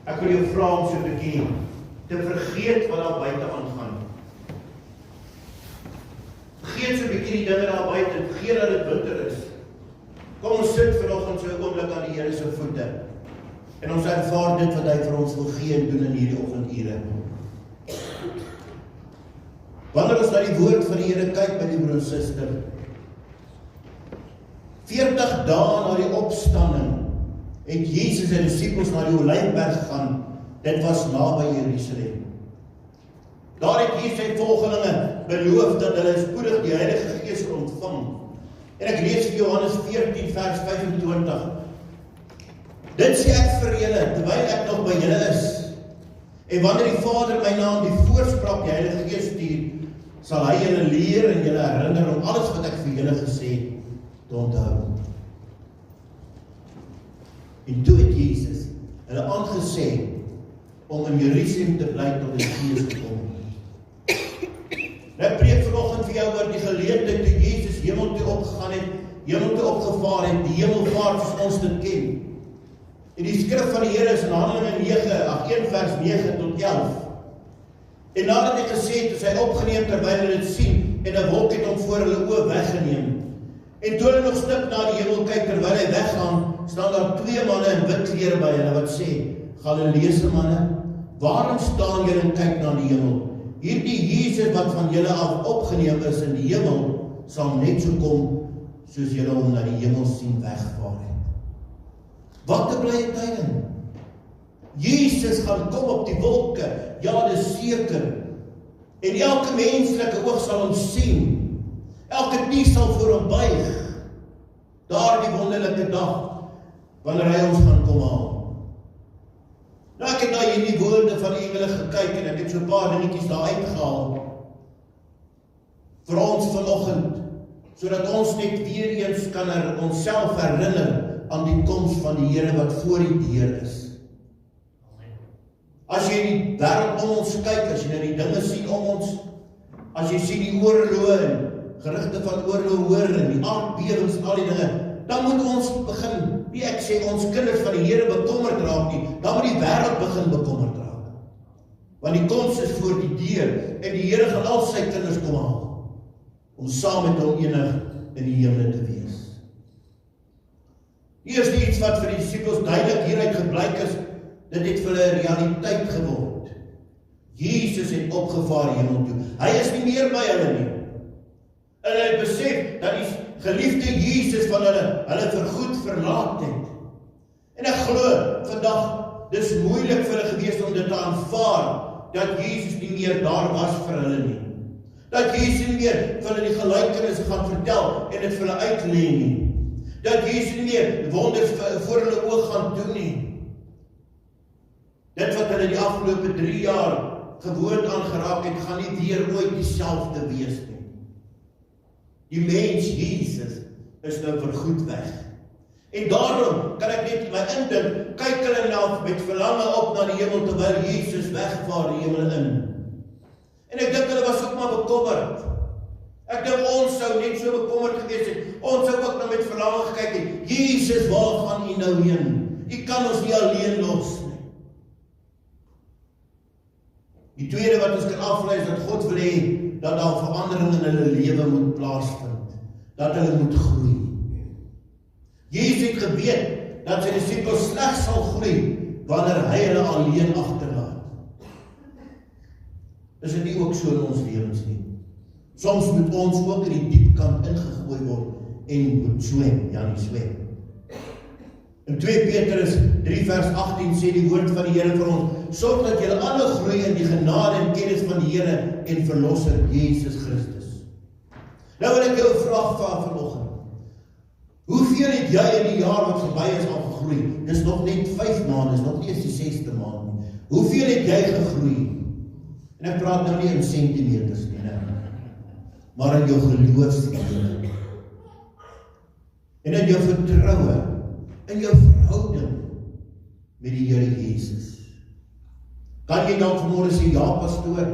Ek wil jou vra om so 'n bietjie te vergeet wat daar buite aangaan. Vergeet so 'n bietjie die dinge daar buite, vergeet dat dit winter is. Kom ons sit vanoggend so 'n oomblik aan die Here se voete. En ons ervaar dit wat hy vir ons wil gee en doen in hierdie oggendure. Wanneer ons na die woord van die Here kyk, my broer en suster, 40 dae na die opstanding, het Jesus en die disippels na die Olyfberg gegaan. Dit was naby Jerusalem. Daar het Jesus sy volgelinge beloof dat hulle spoedig die Heilige Gees sal ontvang. En ek lees vir Johannes 14 vers 25. Dit sê ek vir julle, terwyl ek nog by julle is. En wanneer die Vader my naam die voorspraak die Heilige Gees stuur, sal hy julle leer en julle herinner om alles wat ek vir julle gesê het te onthou. En toe het Jesus hulle aangesê om in Jerusalem te bly tot die Gees kom. Ek preek vanoggend vir jou oor die geleentheid toe Jesus hemel toe opgegaan het, hemel toe opgevaar het, die hemelvaart soos ons dit ken. En die skrif van die Here is in Handelinge 1 vers 9 tot 11. En nadat hy gesê het, is hy opgeneem terwyl hulle dit sien, en 'n wolk het hom voor hulle oë weggeneem. En toe hulle nog stip na die hemel kyk terwyl hy weggaan, staan daar 2 manne in wit klere by hulle wat sê, Galileese manne, waarom staan julle en kyk na die hemel? Hierdie Jesus wat van julle af opgeneem is in die hemel, sal net so kom, soos julle hom na die hemel sien wegvaar het. Wat 'n blye tyding! Jesus gaan kom op die wolke, ja, dis seker. En elke menslike oog sal hom sien. Elke knie sal voor hom buig. Daardie wonderlike dag, wanneer hy ons gaan kom haal. Nou ek het na hierdie woorde van die engele gekyk en ek het so 'n paar dingetjies daar uitgehaal. Vir ons vanoggend, sodat ons net weer eens kan onsself herinner aan die koms van die Here wat voor die deur is. As jy die wêreld om ons kyk, as jy na die dinge sien om ons, as jy sien die oorloë en gerugte van oorlog hoor en die aardbewings en al die dinge, dan moet ons begin, nie ek sê ons kinders van die Here bekommerd raak nie, dan moet die wêreld begin bekommerd raak. Want die koms is voor die deur en die Here gaan al sy kinders kom haal, om saam met hom enig in die hemel te wees. Eerste iets wat vir die disippels duidelik hieruit geblyk is, dit het vir hulle realiteit geword. Jesus het opgevaar hemel toe. Hy is nie meer by hulle nie. En hy het besef dat die geliefde Jesus van hulle vergoed verlaat het. En ek glo vandag, dis moeilik vir hulle gewees om dit te aanvaar, dat Jesus nie meer daar was vir hulle nie. Dat Jesus nie meer vir hulle die gelykenisse gaan vertel en dit vir hulle uitlê nie. Dat Jesus nie meer wonders voor hulle oog gaan doen nie. Dit wat hulle die afgelope 3 jaar gewoond aangeraak het, gaan nie weer ooit dieselfde wees nie. Die mens Jesus is nou vergoed weg. En daarom kan ek net my indink, kyk hulle nou met verlange op na die hemel terwyl Jesus wegvaar die hemel in. En ek dink hulle was ook maar bekommerd. Ek dink ons sou net so bekommerd gewees het. Ons sou ook nou met verlange gekyk het. Jesus, waar gaan U nou heen? U kan ons nie alleen los nie. Die tweede wat ons kan aflei is dat God wil hê dat daar verandering in hulle lewe moet plaasvind. Dat hulle moet groei. Jesus het geweet dat sy disippels slegs sal groei wanneer hy hulle alleen agterlaat. Is dit nie ook so in ons lewens nie? Soms moet ons ook in die diep kant ingegooi word en moet swem, ja nie swem. In 2 Petrus 3 vers 18 sê die woord van die Here vir ons, sorg dat julle alle groei in die genade en kennis van die Here en Verlosser Jesus Christus. Nou wil ek jou 'n vraag vra vanoggend. Hoeveel het jy in die jaar wat verby is al gegroei? Dis nog net 5 maande, dis nog nie eens die 6de maand nie. Hoeveel het jy gegroei? En ek praat nou nie in sentimeters nie, maar in jou geloofslewe. En in jou vertroue, in jou verhouding met die Here Jesus. Kan jy dan vanmôre sê, ja pastoor,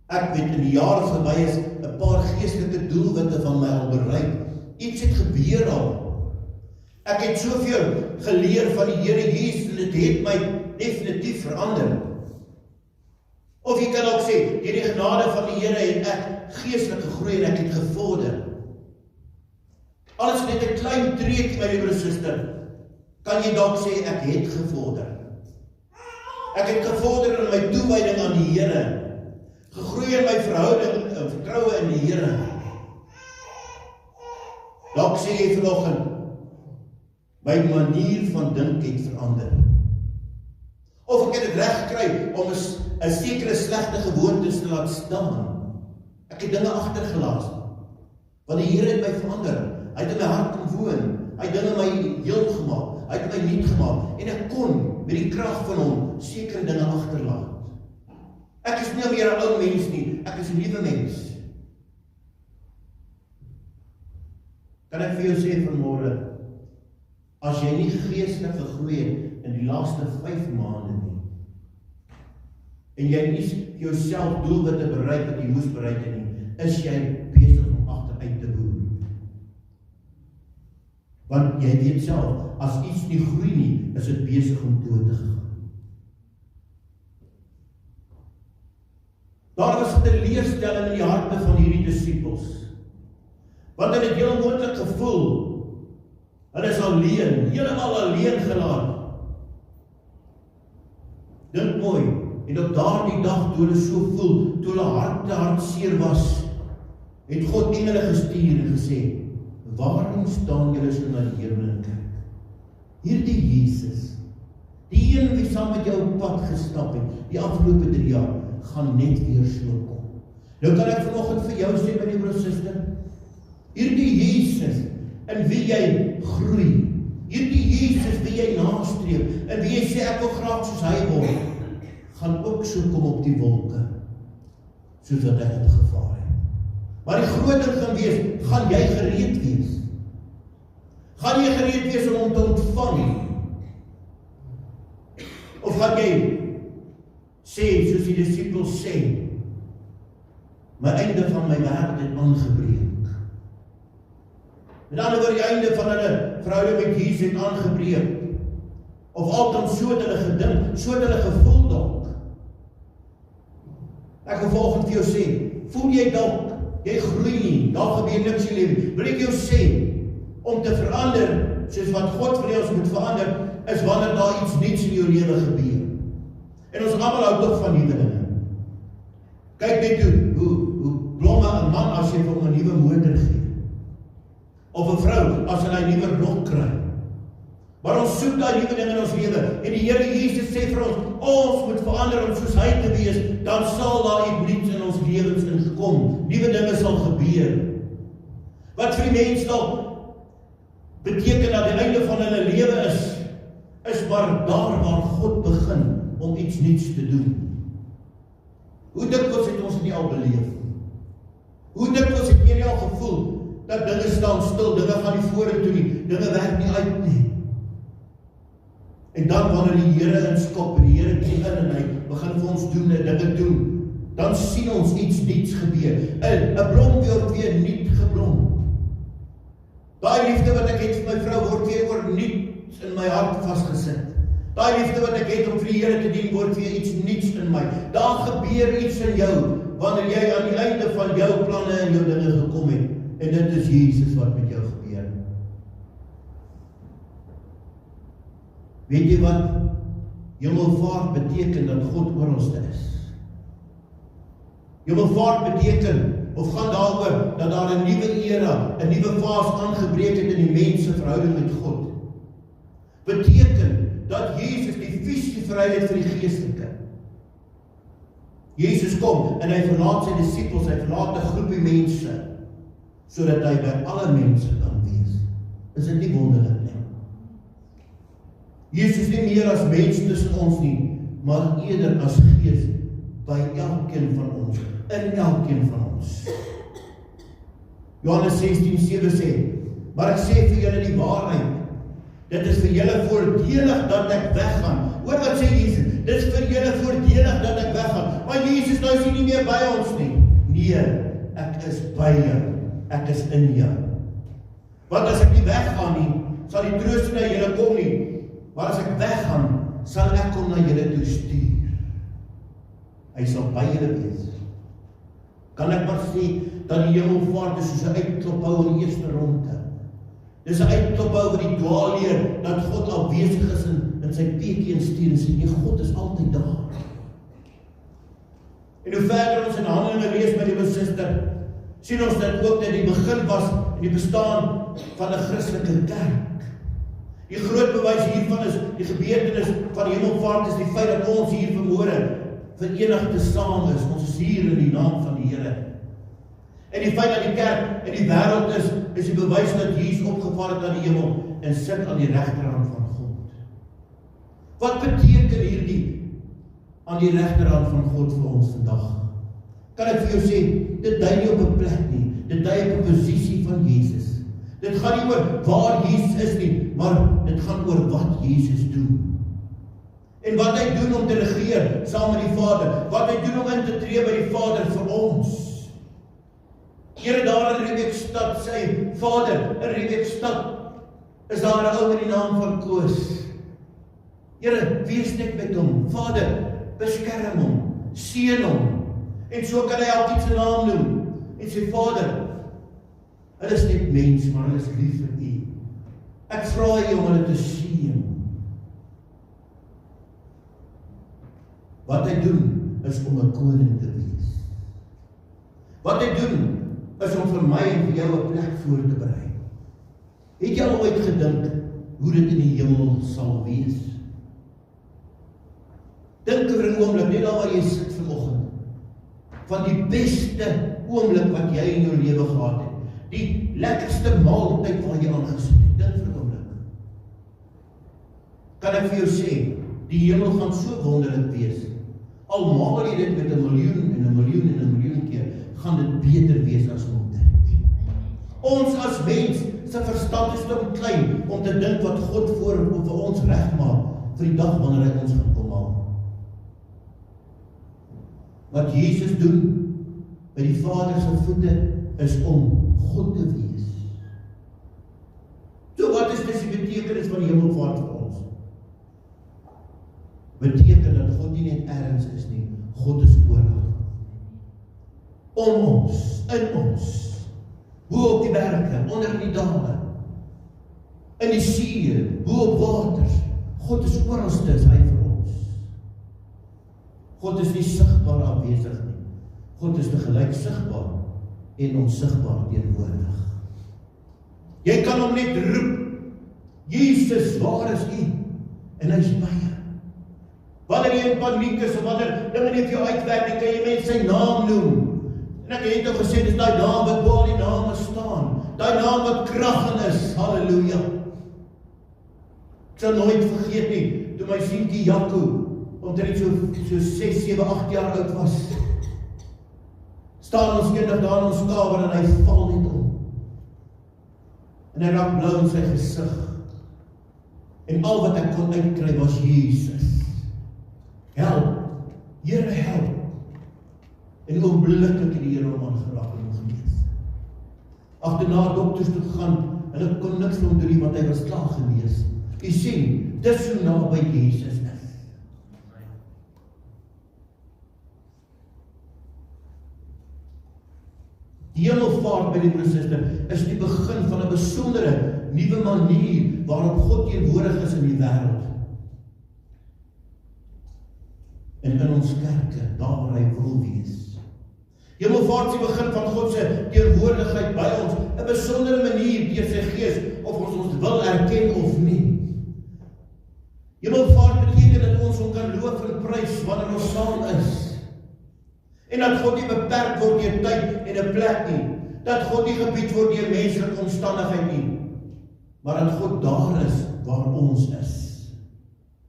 ek weet in die jare verby is 'n paar geestelike doelwitte van my al bereik. Iets het gebeur al. Ek het soveel geleer van die Here Jesus en dit het my definitief verander. Of jy kan ook sê, deur die genade van die Here het ek geestelik gegroei en ek het gevorder. Alles net 'n klein tree, my liewe suster, kan jy dalk sê ek het gevorder. Ek het gevorder in my toewyding aan die Here, gegroei in my verhouding en vertroue in die Here. Dalk sê jy vanoggend, my manier van dink het verander. Of ek het dit reg gekry om 'n sekere slegte gewoontes te laat staan. Ek het dinge agtergelaat. Want die Here het my verander. Hy het in my hart kom woon. Hy het dinge my heel gemaak. Hy het my nuut gemaak. En ek kon met die krag van hom sekere dinge agterlaat. Ek is nie meer 'n ou mens nie. Ek is 'n nuwe mens. Kan ek vir jou sê vanmôre, as jy nie geestelik gegroei het in die laaste 5 maande nie, en jy nie vir jouself doelwitte bereik wat jy moes bereik het nie, is jy besig om agteruit te boer. Want jy weet self, as iets nie groei nie, is dit besig om dood te gaan. Daar was 'n teleurstelling in die harte van hierdie disippels. Want hulle het heel moontlik gevoel, hulle is alleen, heeltemal alleen gelaat. Dink mooi, en op daardie dag toe hulle so voel, toe hulle hartseer was, het God engele gestuur en gesê, waarom staan julle so na die hemel en kyk? Hierdie Jesus, die een wie saam met jou op pad gestap het, die afgelope 3 jaar, gaan net weer so kom. Nou kan ek vanoggend vir jou sê, my liewe broer en suster, hierdie Jesus, in wie jy groei, hierdie Jesus wie jy nastreef, en wie jy sê ek wil graag soos hy word, gaan ook so kom op die wolke, soos wat ek opgevaar het. Maar die groot ding gaan wees, gaan jy gereed wees? Gaan jy gereed wees om hom te ontvang? Of gaan jy sê, soos die disippels sê, my einde van my wêreld het aangebreek. Met ander woorde, die einde van hulle verhouding met Jesus het aangebreek. Of althans so het hulle gedink, so het hulle gevoel dalk. Ek wil volgende vir jou sê, voel jy dalk, jy groei nie, daar gebeur niks in jou lewe. Wil ek jou sê, om te verander, soos wat God vir ons moet verander, is wanneer daar iets niets in jou lewe gebeur. En ons almal hou tog van nuwe dinge. Kyk net hoe blomme 'n man as jy vir hom 'n nuwe motor gee. Of 'n vrou as hulle 'n nuwe rok kry. Maar ons soek daai nuwe dinge in ons lewe. En die Here Jesus sê vir ons moet verander om soos hy te wees, dan sal daar iets in ons lewens inkom. Nuwe dinge sal gebeur. Wat vir die mens dalk beteken dat die einde van hulle lewe is maar daar waar God begin om iets nuuts te doen. Hoe dikwels het ons nie al beleef? Hoe dikwels het jy nie al gevoel dat dinge staan stil, dinge gaan nie vorentoe nie, dinge werk nie uit nie. En dan wanneer die Here inskop en die Here kom in en hy begin vir ons doen en dinge doen, dan sien ons iets nuuts gebeur. 'n Blom word weer nuut geblom. Daai liefde wat ek het vir my vrou word weer nuut in my hart vasgesit. Daai liefde wat ek het om vir die Here te dien word weer iets nuuts in my. Daar gebeur iets in jou wanneer jy aan die einde van jou planne en jou dinge gekom het. En dit is Jesus wat met jou gebeur. Weet jy wat? Hemelvaart beteken dat God oralste is. Hemelvaart beteken, of gaan daaroor, dat daar 'n nuwe era, 'n nuwe fase aangebreek het in die mens se verhouding met God. Beteken dat Jesus die fisiese vryheid vir die geestelike. Jesus kom en hy verlaat sy disippels, hy verlaat 'n groepie mense, sodat hy by alle mense kan wees. Is dit nie wonderlik nie? Jesus nie meer as mens tussen ons nie, maar eerder as gees by elkeen van ons, in elkeen van ons. Johannes 16:7 sê, maar ek sê vir julle die waarheid, dit is vir julle voordelig dat ek weggaan. Hoor wat sê Jesus, dit is vir julle voordelig dat ek weggaan, maar Jesus nou is nie meer by ons nie. Nee, ek is by jou. Ek is in jou. Want as ek nie weggaan nie, sal die troos na julle kom nie. Maar as ek weggaan, sal ek hom na julle toe stuur. Hy sal by julle wees. Kan ek maar sê, dat die hemelvaart is soos 'n uitklophou in die eerste ronde. Dis 'n uitklophou wat die dwaalleer, dat God afwesig is in sy peekie instuur en sê, nee, God is altyd daar. En hoe verder ons in Handelinge lees met die suster, sien ons dat ook dat die begin was in die bestaan van 'n Christelike kerk. Die groot bewys hiervan is, die gebeurtenis van die hemelvaart is die feit dat ons hier vanmôre verenigd saam is. Ons is hier in die naam van die Here. En die feit dat die kerk in die wêreld is die bewys dat Jesus opgevaar het na die hemel en sit aan die regterhand van God. Wat beteken hierdie aan die regterhand van God vir ons vandag? Kan ek vir jou sê, dit dui nie op 'n plek nie, dit dui op 'n posisie van Jesus. Dit gaan nie oor waar Jesus is nie, maar dit gaan oor wat Jesus doen. En wat hy doen om te regeer saam met die Vader, wat hy doen om in te tree by die Vader vir ons. Here, daar in Riebeekstad sê, Vader, in Riebeekstad is daar 'n ou met die naam van Koos. Here, wees net met hom. Vader, beskerm hom, seën hom. En so kan hy elkeen sy naam noem. En sê, Vader, hulle is net mens, maar hulle is lief vir U. Ek vra U om hulle te seën. Wat hy doen, is om 'n koning te wees. Wat hy doen, is om vir my en vir jou 'n plek voor te berei. Het jy al ooit gedink hoe dit in die hemel sal wees? Dink oor 'n oomblik, net daar waar jy sit vanoggend, van die beste oomblik wat jy in jou lewe gehad het, die lekkerste maaltyd waar jy aangesit het. Dink vir 'n oomblik. Kan ek vir jou sê, die hemel gaan so wonderlik wees. Al maal jy dit met 'n miljoen en 'n miljoen en 'n miljoen keer, gaan dit beter wees as om dit. Ons as mens se verstand is te klein om te dink wat God vir ons regmaak vir die dag wanneer hy ons gaan kom haal. Wat Jesus doen by die Vader se voete is om God te wees. So wat is die betekenis van die hemelvaart vir ons? Beteken dat God nie net ergens is nie, God is oral. Om ons, in ons, bo op die berge, onder die dale, in die see, bo op waters. God is oralste, is hy vir ons. God is nie sigbaar afwesig nie. God is tegelyk sigbaar en onsigbaar teenwoordig. Jy kan hom net roep, Jesus, waar is U? En hy is by jou. Wanneer jy in paniek is, of wanneer dinge nie vir jou uitwerk nie, kan jy met sy naam noem. En ek het al gesê, dis daai naam wat bo al die name staan. Daai naam wat krag in is. Halleluja. Ek sal nooit vergeet nie, toe my seentjie Jaco, omtrent so 6, 7, 8 jaar oud was, staan ons eendag daar in ons kamer en hy val net om. En hy raak blou in sy gesig. En al wat ek kon uitkry was Jesus. Help, Here help. En onmiddellik het die Here hom aangeraak en hom genees. Agterna dokters toe gegaan, hulle kon niks vir hom doen nie, want hy was klaar genees. U sien, dis so naby Jesus is. Die hemelvaart by die broers en susters is die begin van 'n besondere nuwe manier waarop God teenwoordig is in die wêreld. En in ons kerke, daar waar hy wil wees. Hemelvaart is die begin van God se teenwoordigheid by ons, 'n besondere manier deur sy Gees, of ons wil erken of nie. Hemelvaart beteken dat ons hom kan loof en prys wanneer ons saam is. En dat God nie beperk word deur tyd en 'n plek nie. Dat God nie gebied word deur menslike omstandigheid nie. Maar dat God daar is waar ons is.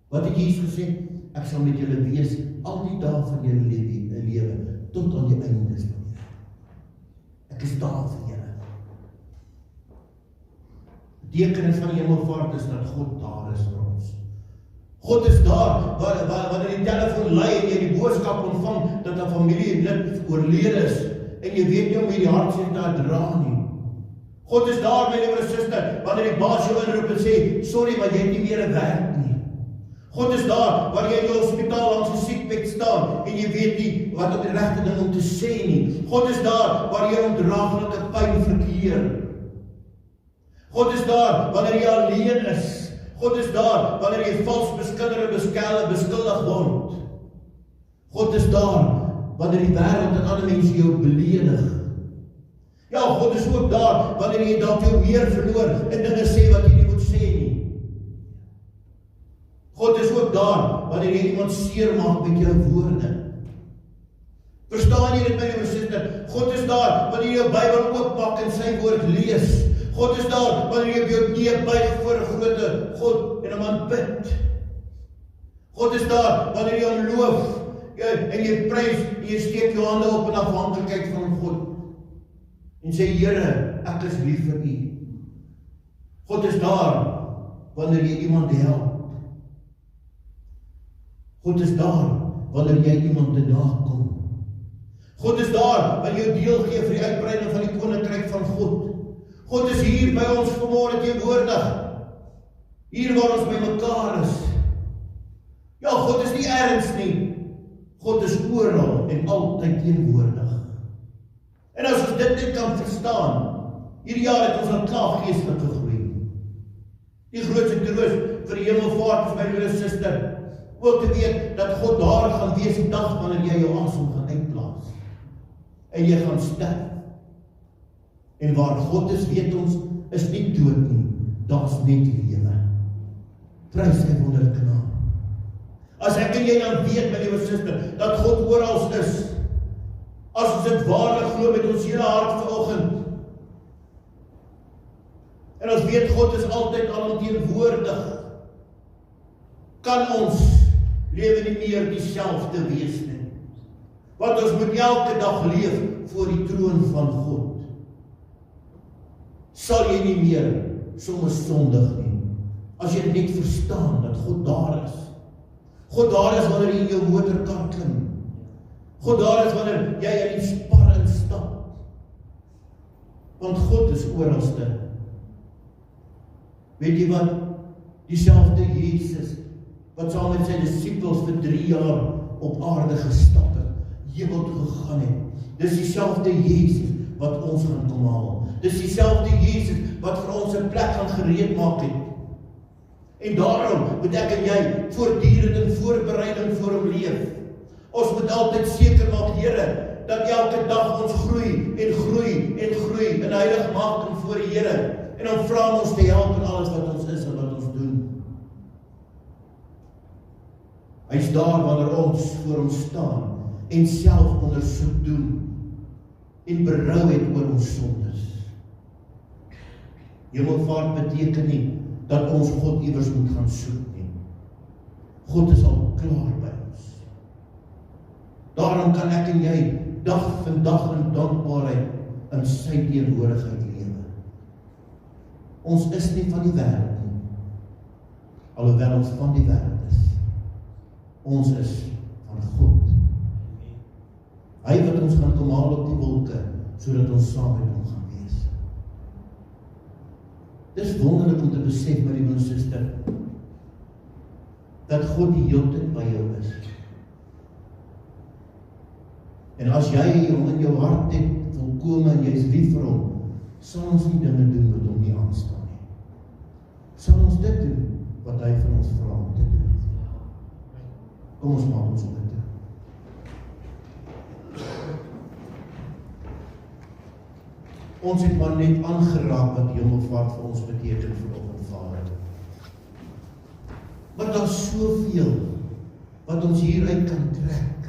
Wat het Jesus gesê? Ek sal met julle wees al die dae van julle lewe tot aan die einde van die wêreld. Ek is daar vir julle. Die betekenis van die hemelvaart is dat God daar is vir ons. God is daar, wanneer die telefoon lui en jy die boodskap ontvang, dat 'n familielid oorlede is, en jy weet nie om die hartseer te dra nie. God is daar, my liewe suster, wanneer die baas jou inroep en sê, sorry, maar jy het nie meer 'n werk nie. God is daar, waar jy in die hospitaal langs die siekbed staan, en jy weet nie wat op die regte ding om te sê nie. God is daar, waar jy ondraaglike pyn verkeer. God is daar, wanneer jy alleen is. God is daar, wanneer jy vals beskuldig word. God is daar, wanneer die wêreld en ander mense jou beledig. Ja, God is ook daar, wanneer jy dalk jou meer verloor, en dinge sê wat jy nie moet sê nie. God is ook daar, wanneer jy iemand seermaak met jou woorde. Verstaan jy dit, my liewe suster? God is daar, wanneer jy jou Bybel oopmaak en sy woord lees. God is daar, wanneer jy op jou knie buig voor 'n grote God en hom aanbid. God is daar, wanneer jy hom loof, en jy prys, en jy steek jou hande op in afhanklikheid van God. En sê, Here, ek is lief vir U. God is daar, wanneer jy iemand help. God is daar, wanneer jy iemand te nakom. God is daar, wanneer jy deel gee vir die uitbreiding van die koninkryk van God. God is hier by ons vanmôre teenwoordig. Hier waar ons by mekaar is. Ja, God is nie ergens nie. God is oral en altyd teenwoordig. En as ons dit net kan verstaan, hierdie jaar het ons al klaar geestelik gegroei. Die grootste troos vir die hemelvaart is, my liewe suster, ook te weet dat God daar gaan wees die dag wanneer jy jou asem gaan uitblaas. En jy gaan sterf. En waar God is, weet ons, is nie dood nie, daar is net lewe. Prys sy wonderlike naam. As ek en jy dan weet, my liewe suster, dat God oral is, as ons dit waarlik glo met ons hele hart vanoggend, en ons weet God is altyd alomteenwoordig, kan ons lewe nie meer dieselfde wees nie. Want ons moet elke dag leef voor die troon van God. Sal jy nie meer soms sondig nie, as jy net verstaan dat God daar is. God daar is wanneer jy in jou motorkar klim. God daar is wanneer jy in die spar instap. Want God is oralste. Weet jy wat? Dieselfde Jesus, wat saam met sy disippels vir 3 jaar op aarde gestap het, hemel toe gegaan het. Dis dieselfde Jesus wat ons gaan kom haal. Dis dieselfde Jesus wat vir ons 'n plek gaan gereed maak het. En daarom moet ek en jy voortdurend in voorbereiding vir hom leef. Ons moet altyd seker maak, Here, dat elke dag ons groei en groei en groei in heiligmaking voor die Here. En dan vra ons te help in alles wat ons is en wat ons doen. Hy is daar wanneer ons voor hom staan en self ondersoek doen en berou het oor ons sondes. Hemelvaart beteken nie dat ons God iewers moet gaan soek nie. God is al klaar by ons. Daarom kan ek en jy dag vir dag in dankbaarheid in sy teenwoordigheid lewe. Ons is nie van die wêreld nie, alhoewel ons van die wêreld is. Ons is van God. Hy wat ons gaan kom haal op die wolke, sodat ons saam met hom gaan wees. Dis wonderlik om te besef, my liewe suster, dat God die hele tyd by jou is. En as jy hom in jou hart het, volkome en jy is lief vir hom, sal ons nie dinge doen wat hom nie aanstaan nie. Sal ons dit doen wat hy van ons vra om te doen. Kom ons maak ons op dit. Ons het maar net aangeraak wat hemelvaart vir ons beteken vanoggend, Vader. Maar daar is soveel wat ons hieruit kan trek,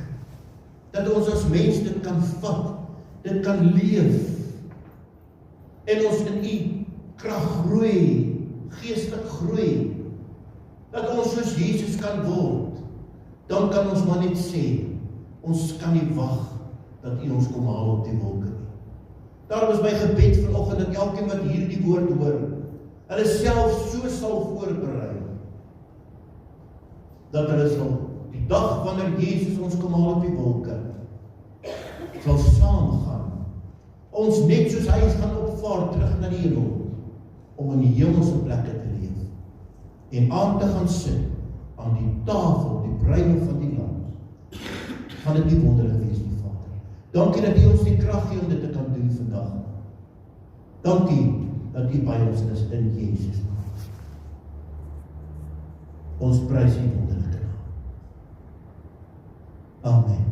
dat ons as mens dit kan vat, dit kan leef, en ons in u krag groei, geestelik groei, dat ons soos Jesus kan word. Dan kan ons maar net sê, ons kan nie wag dat u ons kom haal op die wolke nie. Daarom is my gebed vanoggend dat elkeen wat hierdie woord hoor, hulle self so sal voorberei, dat hulle sal die dag wanneer Jesus ons kom haal op die wolke, sal saamgaan, ons net soos hy gaan opvaar terug na die hemel, om in die hemelse plekke te leef, en aan te gaan sit, aan die tafel, die bruiloft van die lam, gaan dit nie wonderlik wees nie, Vader. Dankie dat U ons die krag gee om dit te kan doen vandag. Dankie dat U by ons is in Jesus. Ons prys U wonderlike naam. Amen.